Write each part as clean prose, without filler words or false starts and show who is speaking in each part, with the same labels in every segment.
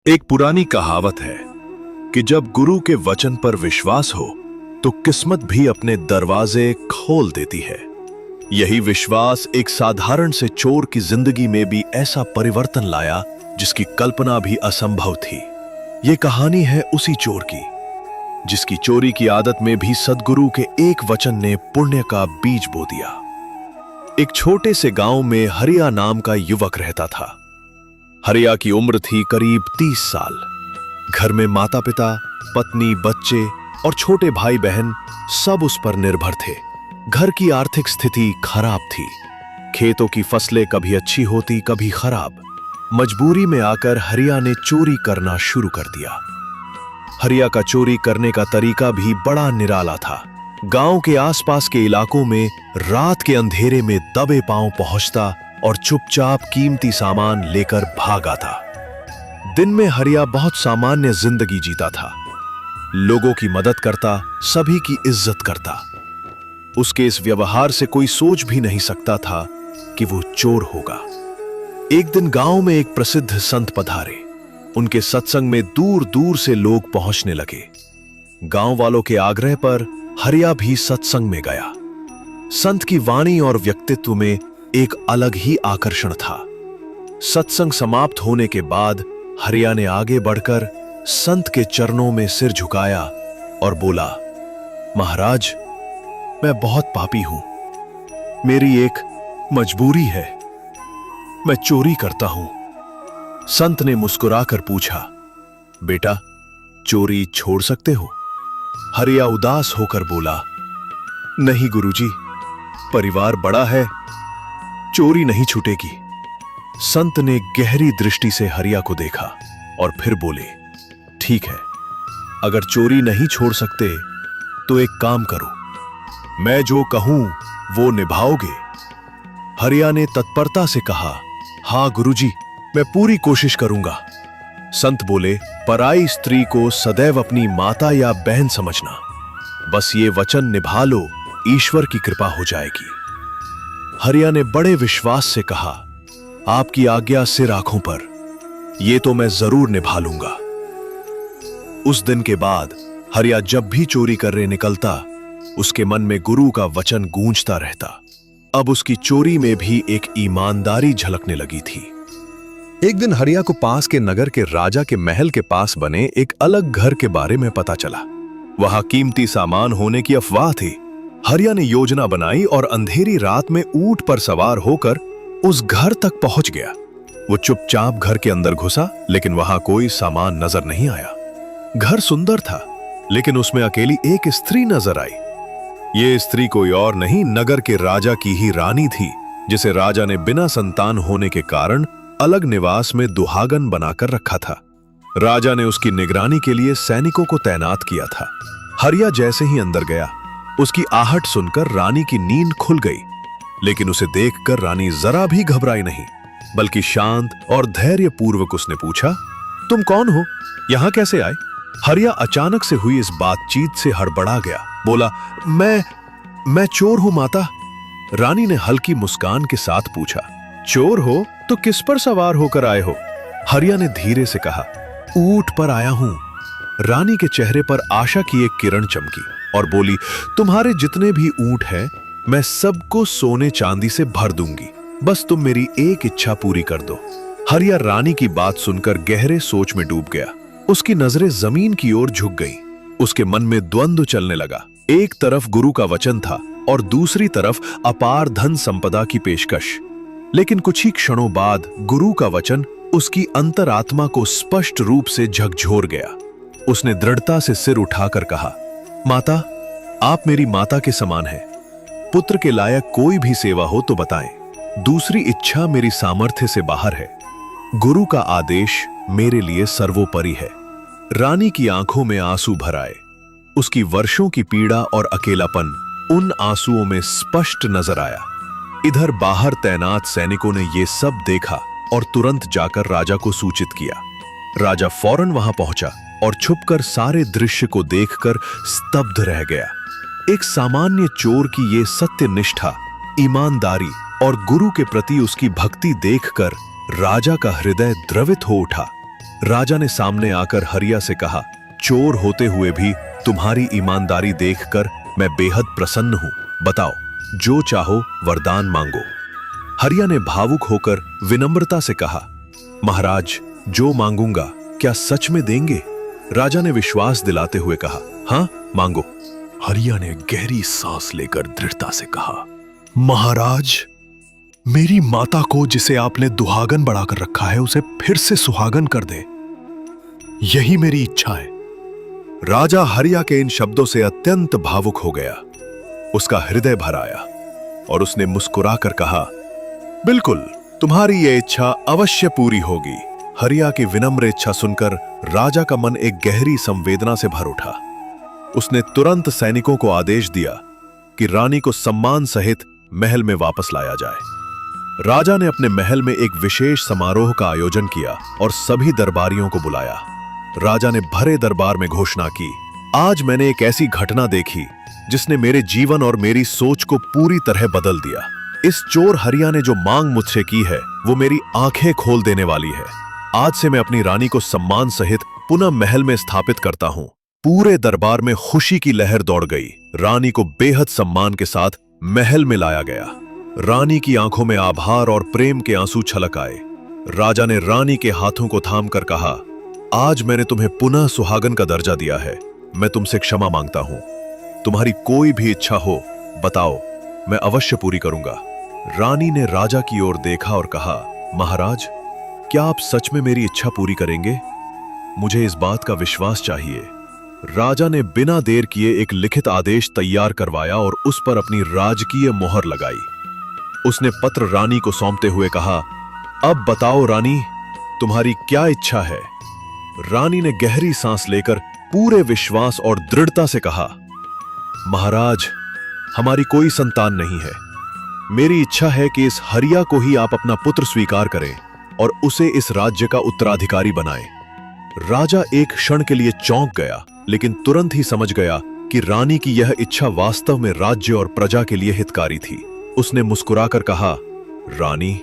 Speaker 1: एक पुरानी कहावत है कि जब गुरु के वचन पर विश्वास हो तो किस्मत भी अपने दरवाजे खोल देती है। यही विश्वास एक साधारण से चोर की जिंदगी में भी ऐसा परिवर्तन लाया जिसकी कल्पना भी असंभव थी। ये कहानी है उसी चोर की जिसकी चोरी की आदत में भी सद्गुरु के एक वचन ने पुण्य का बीज बो दिया। एक छोटे से गांव में हरिया नाम का युवक रहता था। हरिया की उम्र थी करीब 30 साल। घर में माता पिता, पत्नी, बच्चे और छोटे भाई बहन सब उस पर निर्भर थे। घर की आर्थिक स्थिति खराब थी। खेतों की फसलें कभी अच्छी होती, कभी खराब। मजबूरी में आकर हरिया ने चोरी करना शुरू कर दिया। हरिया का चोरी करने का तरीका भी बड़ा निराला था। गांव के आसपास के इलाकों में रात के अंधेरे में दबे पांव पहुंचता और चुपचाप कीमती सामान लेकर भागा था। दिन में हरिया बहुत सामान्य जिंदगी जीता था। लोगों की मदद करता, सभी की इज्जत करता। उसके इस व्यवहार से कोई सोच भी नहीं सकता था कि वो चोर होगा। एक दिन गांव में एक प्रसिद्ध संत पधारे। उनके सत्संग में दूर दूर से लोग पहुंचने लगे। गांव वालों के आग्रह पर हरिया भी सत्संग में गया। संत की वाणी और व्यक्तित्व में एक अलग ही आकर्षण था। सत्संग समाप्त होने के बाद हरिया ने आगे बढ़कर संत के चरणों में सिर झुकाया और बोला, महाराज, मैं बहुत पापी हूं। मेरी एक मजबूरी है। मैं चोरी करता हूं। संत ने मुस्कुराकर पूछा, बेटा, चोरी छोड़ सकते हो? हरिया उदास होकर बोला, नहीं गुरुजी, परिवार बड़ा है, चोरी नहीं छूटेगी। संत ने गहरी दृष्टि से हरिया को देखा और फिर बोले, ठीक है, अगर चोरी नहीं छोड़ सकते तो एक काम करो, मैं जो कहूं वो निभाओगे? हरिया ने तत्परता से कहा, हां गुरुजी, मैं पूरी कोशिश करूंगा। संत बोले, पराई स्त्री को सदैव अपनी माता या बहन समझना। बस ये वचन निभा लो, ईश्वर की कृपा हो जाएगी। हरिया ने बड़े विश्वास से कहा, आपकी आज्ञा सिर आंखों पर, यह तो मैं जरूर निभा लूंगा। उस दिन के बाद हरिया जब भी चोरी करने निकलता, उसके मन में गुरु का वचन गूंजता रहता। अब उसकी चोरी में भी एक ईमानदारी झलकने लगी थी। एक दिन हरिया को पास के नगर के राजा के महल के पास बने एक अलग घर के बारे में पता चला। वहां कीमती सामान होने की अफवाह थी। हरिया ने योजना बनाई और अंधेरी रात में ऊंट पर सवार होकर उस घर तक पहुंच गया। वो चुपचाप घर के अंदर घुसा, लेकिन वहां कोई सामान नजर नहीं आया। घर सुंदर था, लेकिन उसमें अकेली एक स्त्री नजर आई। ये स्त्री कोई और नहीं, नगर के राजा की ही रानी थी, जिसे राजा ने बिना संतान होने के कारण अलग निवास में दुहागन बनाकर रखा था। राजा ने उसकी निगरानी के लिए सैनिकों को तैनात किया था। हरिया जैसे ही अंदर गया, उसकी आहट सुनकर रानी की नींद खुल गई, लेकिन उसे देखकर रानी जरा भी घबराई नहीं, बल्कि शांत और धैर्यपूर्वक उसने पूछा, तुम कौन हो? यहां कैसे आए? हरिया अचानक से हुई इस बातचीत से हड़बड़ा गया। बोला, मैं चोर हूं माता। रानी ने हल्की मुस्कान के साथ पूछा, चोर हो तो किस पर सवार होकर आए हो? हरिया ने धीरे से कहा, ऊंट पर आया हूं। रानी के चेहरे पर आशा की एक किरण चमकी और बोली, तुम्हारे जितने भी ऊंट हैं, मैं सबको सोने चांदी से भर दूंगी, बस तुम मेरी एक इच्छा पूरी कर दो। हरिया रानी की बात सुनकर गहरे सोच में डूब गया। उसकी नजरें जमीन की ओर झुक गईं। उसके मन में द्वंद्व चलने लगा। एक तरफ गुरु का वचन था और दूसरी तरफ अपार धन संपदा की पेशकश। लेकिन कुछ ही क्षणों बाद गुरु का वचन उसकी अंतरात्मा को स्पष्ट रूप से झकझोर गया। उसने दृढ़ता से सिर उठाकर कहा, माता, आप मेरी माता के समान हैं। पुत्र के लायक कोई भी सेवा हो तो बताएं। दूसरी इच्छा मेरी सामर्थ्य से बाहर है। गुरु का आदेश मेरे लिए सर्वोपरि है। रानी की आंखों में आंसू भर आए। उसकी वर्षों की पीड़ा और अकेलापन उन आंसुओं में स्पष्ट नजर आया। इधर बाहर तैनात सैनिकों ने यह सब देखा और तुरंत जाकर राजा को सूचित किया। राजा फौरन वहां पहुंचा और छुपकर सारे दृश्य को देखकर स्तब्ध रह गया। एक सामान्य चोर की ये सत्यनिष्ठा, ईमानदारी और गुरु के प्रति उसकी भक्ति देखकर राजा का हृदय द्रवित हो उठा। राजा ने सामने आकर हरिया से कहा, चोर होते हुए भी तुम्हारी ईमानदारी देखकर मैं बेहद प्रसन्न हूं। बताओ, जो चाहो वरदान मांगो। हरिया ने भावुक होकर विनम्रता से कहा, महाराज, जो मांगूंगा क्या सच में देंगे? राजा ने विश्वास दिलाते हुए कहा, हां, मांगो। हरिया ने गहरी सांस लेकर दृढ़ता से कहा, महाराज, मेरी माता को जिसे आपने दुहागन बढ़ाकर रखा है उसे फिर से सुहागन कर दे, यही मेरी इच्छा है। राजा हरिया के इन शब्दों से अत्यंत भावुक हो गया। उसका हृदय भर आया और उसने मुस्कुराकर कहा, बिल्कुल, तुम्हारी यह इच्छा अवश्य पूरी होगी। हरिया की विनम्र इच्छा सुनकर राजा का मन एक गहरी संवेदना से भर उठा। उसने तुरंत सैनिकों को आदेश दिया कि रानी को सम्मान सहित महल में वापस लाया जाए। राजा ने अपने महल में एक विशेष समारोह का आयोजन किया और सभी दरबारियों को बुलाया। राजा ने भरे दरबार में घोषणा की, आज मैंने एक ऐसी घटना देखी जिसने मेरे जीवन और मेरी सोच को पूरी तरह बदल दिया। इस चोर हरिया ने जो मांग मुझसे की है वो मेरी आंखें खोल देने वाली है। आज से मैं अपनी रानी को सम्मान सहित पुनः महल में स्थापित करता हूं। पूरे दरबार में खुशी की लहर दौड़ गई। रानी को बेहद सम्मान के साथ महल में लाया गया। रानी की आंखों में आभार और प्रेम के आंसू छलक आए। राजा ने रानी के हाथों को थामकर कहा, आज मैंने तुम्हें पुनः सुहागन का दर्जा दिया है। मैं तुमसे क्षमा मांगता हूं। तुम्हारी कोई भी इच्छा हो बताओ, मैं अवश्य पूरी करूंगा। रानी ने राजा की ओर देखा और कहा, महाराज, क्या आप सच में मेरी इच्छा पूरी करेंगे? मुझे इस बात का विश्वास चाहिए। राजा ने बिना देर किए एक लिखित आदेश तैयार करवाया और उस पर अपनी राजकीय मोहर लगाई। उसने पत्र रानी को सौंपते हुए कहा, अब बताओ रानी, तुम्हारी क्या इच्छा है? रानी ने गहरी सांस लेकर पूरे विश्वास और दृढ़ता से कहा, महाराज, हमारी कोई संतान नहीं है। मेरी इच्छा है कि इस हरिया को ही आप अपना पुत्र स्वीकार करें और उसे इस राज्य का उत्तराधिकारी बनाएं। राजा एक क्षण के लिए चौंक गया, लेकिन तुरंत ही समझ गया कि रानी की यह इच्छा वास्तव में राज्य और प्रजा के लिए हितकारी थी। उसने मुस्कुराकर कहा, रानी,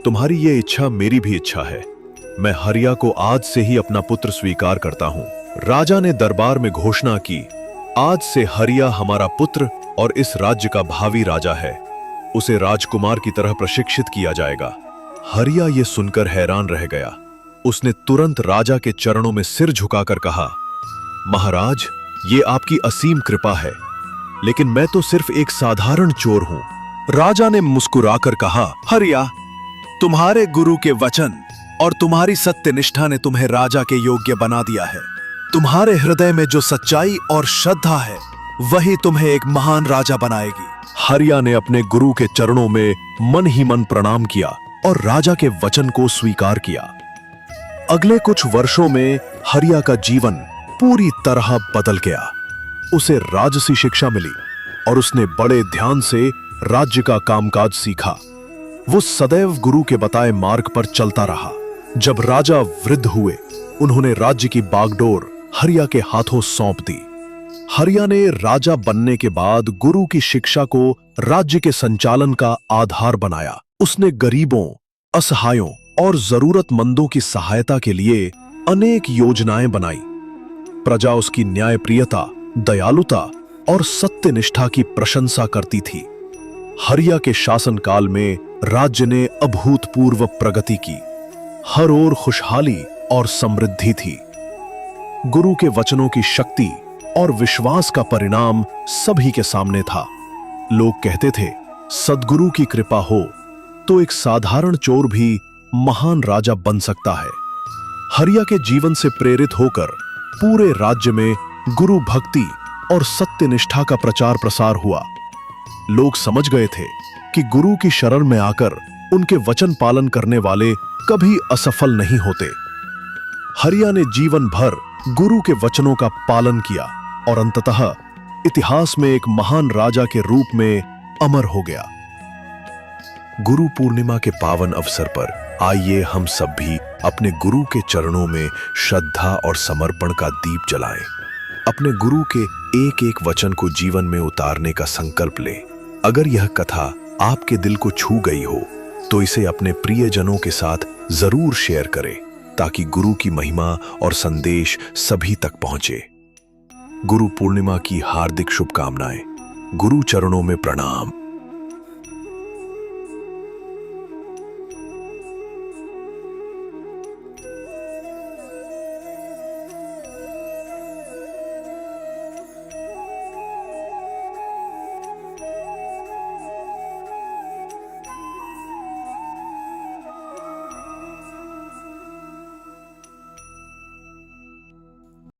Speaker 1: तुम्हारी यह इच्छा मेरी भी इच्छा है। मैं हरिया को आज से ही अपना पुत्र स्वीकार करता हूं। राजा ने दरबार में घोषणा की, आज से हरिया हमारा पुत्र और इस राज्य का भावी राजा है। उसे राजकुमार की तरह प्रशिक्षित किया जाएगा। हरिया ये सुनकर हैरान रह गया। उसने तुरंत राजा के चरणों में सिर झुकाकर कहा, महाराज, ये आपकी असीम कृपा है, लेकिन मैं तो सिर्फ एक साधारण चोर हूं। राजा ने मुस्कुराकर कहा, हरिया, तुम्हारे गुरु के वचन और तुम्हारी सत्यनिष्ठा ने तुम्हें राजा के योग्य बना दिया है। तुम्हारे हृदय में जो सच्चाई और श्रद्धा है वही तुम्हें एक महान राजा बनाएगी। हरिया ने अपने गुरु के चरणों में मन ही मन प्रणाम किया और राजा के वचन को स्वीकार किया। अगले कुछ वर्षों में हरिया का जीवन पूरी तरह बदल गया। उसे राजसी शिक्षा मिली और उसने बड़े ध्यान से राज्य का कामकाज सीखा। वो सदैव गुरु के बताए मार्ग पर चलता रहा। जब राजा वृद्ध हुए, उन्होंने राज्य की बागडोर हरिया के हाथों सौंप दी। हरिया ने राजा बनने के बाद गुरु की शिक्षा को राज्य के संचालन का आधार बनाया। उसने गरीबों, असहायों और जरूरतमंदों की सहायता के लिए अनेक योजनाएं बनाई। प्रजा उसकी न्यायप्रियता, दयालुता और सत्यनिष्ठा की प्रशंसा करती थी। हरिया के शासनकाल में राज्य ने अभूतपूर्व प्रगति की। हर ओर खुशहाली और समृद्धि थी। गुरु के वचनों की शक्ति और विश्वास का परिणाम सभी के सामने था। लोग कहते थे, सद्गुरु की कृपा हो तो एक साधारण चोर भी महान राजा बन सकता है। हरिया के जीवन से प्रेरित होकर पूरे राज्य में गुरु भक्ति और सत्यनिष्ठा का प्रचार प्रसार हुआ। लोग समझ गए थे कि गुरु की शरण में आकर उनके वचन पालन करने वाले कभी असफल नहीं होते। हरिया ने जीवन भर गुरु के वचनों का पालन किया और अंततः इतिहास में एक महान राजा के रूप में अमर हो गया। गुरु पूर्णिमा के पावन अवसर पर आइए हम सब भी अपने गुरु के चरणों में श्रद्धा और समर्पण का दीप जलाएं। अपने गुरु के एक एक वचन को जीवन में उतारने का संकल्प लें। अगर यह कथा आपके दिल को छू गई हो तो इसे अपने प्रियजनों के साथ जरूर शेयर करें। ताकि गुरु की महिमा और संदेश सभी तक पहुंचे। गुरु पूर्णिमा की हार्दिक शुभकामनाएं। गुरु चरणों में प्रणाम।